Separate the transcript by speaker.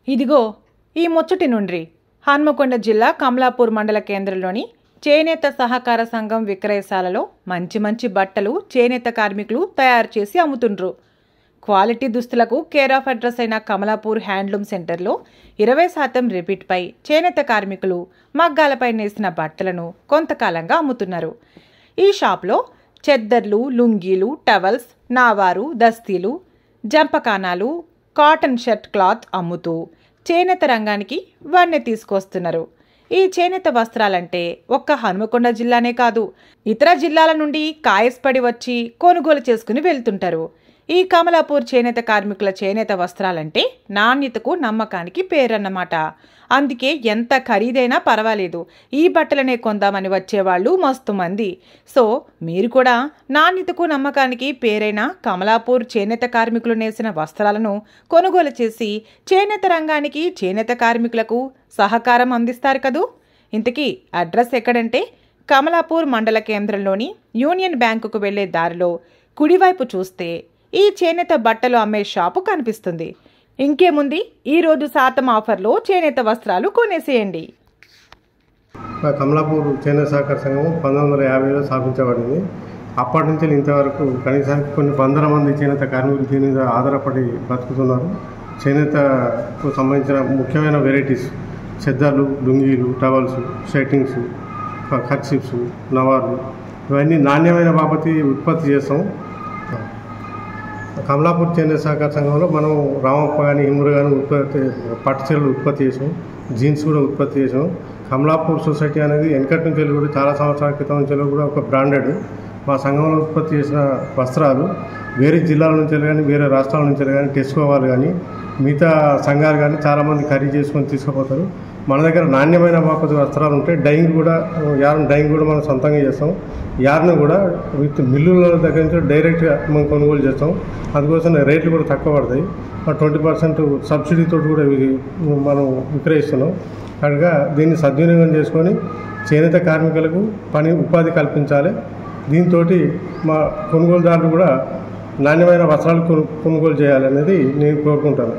Speaker 1: ఇదిగో ఈ ముచ్చటి నుండ్రి హన్మకొండ జిల్లా కమలాపూర్ మండల కేంద్రంలోని చేనేత సహకార సంఘం విక్రయశాలలో మంచి మంచి బట్టలు చేనేత కార్మికులు తయారు చేసి అమ్ముతుండ్రు. క్వాలిటీ దుస్తులకు కేర్ ఆఫ్ అడ్రస్ అయిన కమలాపూర్ హ్యాండ్లూమ్ సెంటర్లో 20% రిపీట్పై చేనేత కార్మికులు మగ్గాలపై నేసిన బట్టలను కొంతకాలంగా అమ్ముతున్నారు. ఈ షాప్లో చెద్దర్లు, లుంగీలు, టవల్స్, నావారు, దస్తీలు, జంపకానాలు, కాటన్ షర్ట్ క్లాత్ అమ్ముతూ చేనేత రంగానికి వన్నె తీసుకొస్తున్నారు. ఈ చేనేత వస్త్రాలంటే ఒక్క హనుమకొండ జిల్లానే కాదు, ఇతర జిల్లాల నుండి కాయస్పడి వచ్చి కొనుగోలు చేసుకుని వెళ్తుంటారు. ఈ కమలాపూర్ చేనేత కార్మికుల చేనేత వస్త్రాలంటే నాణ్యతకు నమ్మకానికి పేరన్నమాట. అందుకే ఎంత ఖరీదైనా పర్వాలేదు, ఈ బట్టలనే కొందామని వచ్చేవాళ్ళు మస్తు మంది. సో మీరు కూడా నాణ్యతకు నమ్మకానికి పేరైన కమలాపూర్ చేనేత కార్మికులు నేసిన వస్త్రాలను కొనుగోలు చేసి చేనేత రంగానికి, చేనేత కార్మికులకు సహకారం అందిస్తారు కదూ. ఇంతకీ అడ్రస్ ఎక్కడంటే కమలాపూర్ మండల కేంద్రంలోని యూనియన్ బ్యాంకుకు వెళ్లే దారిలో కుడివైపు చూస్తే ఈ చేనేత బట్టలు అమ్మే షాపు కనిపిస్తుంది. ఇంకేముంది, ఈరోజు శాతం ఆఫర్లో చేనేత వస్త్రాలు కొనేసేయండి.
Speaker 2: కమలాపూర్ చేనేత సహకార సంఘం 1950లో స్థాపించబడింది. అప్పటి నుంచి ఇంతవరకు కనీసానికి కొన్ని వందల మంది చేనేత కార్మికులు దీని మీద ఆధారపడి బతుకుతున్నారు. చేనేతకు సంబంధించిన ముఖ్యమైన వెరైటీస్ చెద్దర్లు, లుంగీలు, టవల్స్, షర్టింగ్స్, కర్చీఫ్స్, నవార్లు ఇవన్నీ నాణ్యమైన బాపతి ఉత్పత్తి చేస్తాం. కమలాపూర్ చేనేత సహకార సంఘంలో మనం రామప్ప కానీ, హిమ్రు కానీ పట్టు చీరలు ఉత్పత్తి చేసాం, జీన్స్ కూడా ఉత్పత్తి చేసాం. కమలాపూర్ సొసైటీ అనేది వెనకటి నుంచి కూడా చాలా సంవత్సరాల క్రితం నుంచి కూడా ఒక బ్రాండెడ్. మా సంఘంలో ఉత్పత్తి చేసిన వస్త్రాలు వేరే జిల్లాల నుంచి కానీ, వేరే రాష్ట్రాల నుంచి కానీ, టెస్కో వాళ్ళు కానీ, మిగతా సంఘాలు కానీ చాలామంది ఖరీదు చేసుకొని తీసుకుపోతారు. మన దగ్గర నాణ్యమైన బాపతి వస్త్రాలు ఉంటాయి. డైయింగ్ కూడా డైయింగ్ కూడా మనం సొంతంగా చేస్తాం. యార్ను కూడా విత్ మిల్లుల దగ్గర నుంచి డైరెక్ట్గా మనం కొనుగోలు చేస్తాం. అందుకోసం రేట్లు కూడా తక్కువ పడతాయి. 20% సబ్సిడీతో కూడా మనం విక్రయిస్తున్నాం. కనుక దీన్ని సద్వినియోగం చేసుకొని చేనేత కార్మికులకు ఉపాధి కల్పించాలి. దీంతో మా కొనుగోలుదారులు కూడా నాణ్యమైన వస్త్రాలు కొనుగోలు చేయాలనేది నేను కోరుకుంటాను.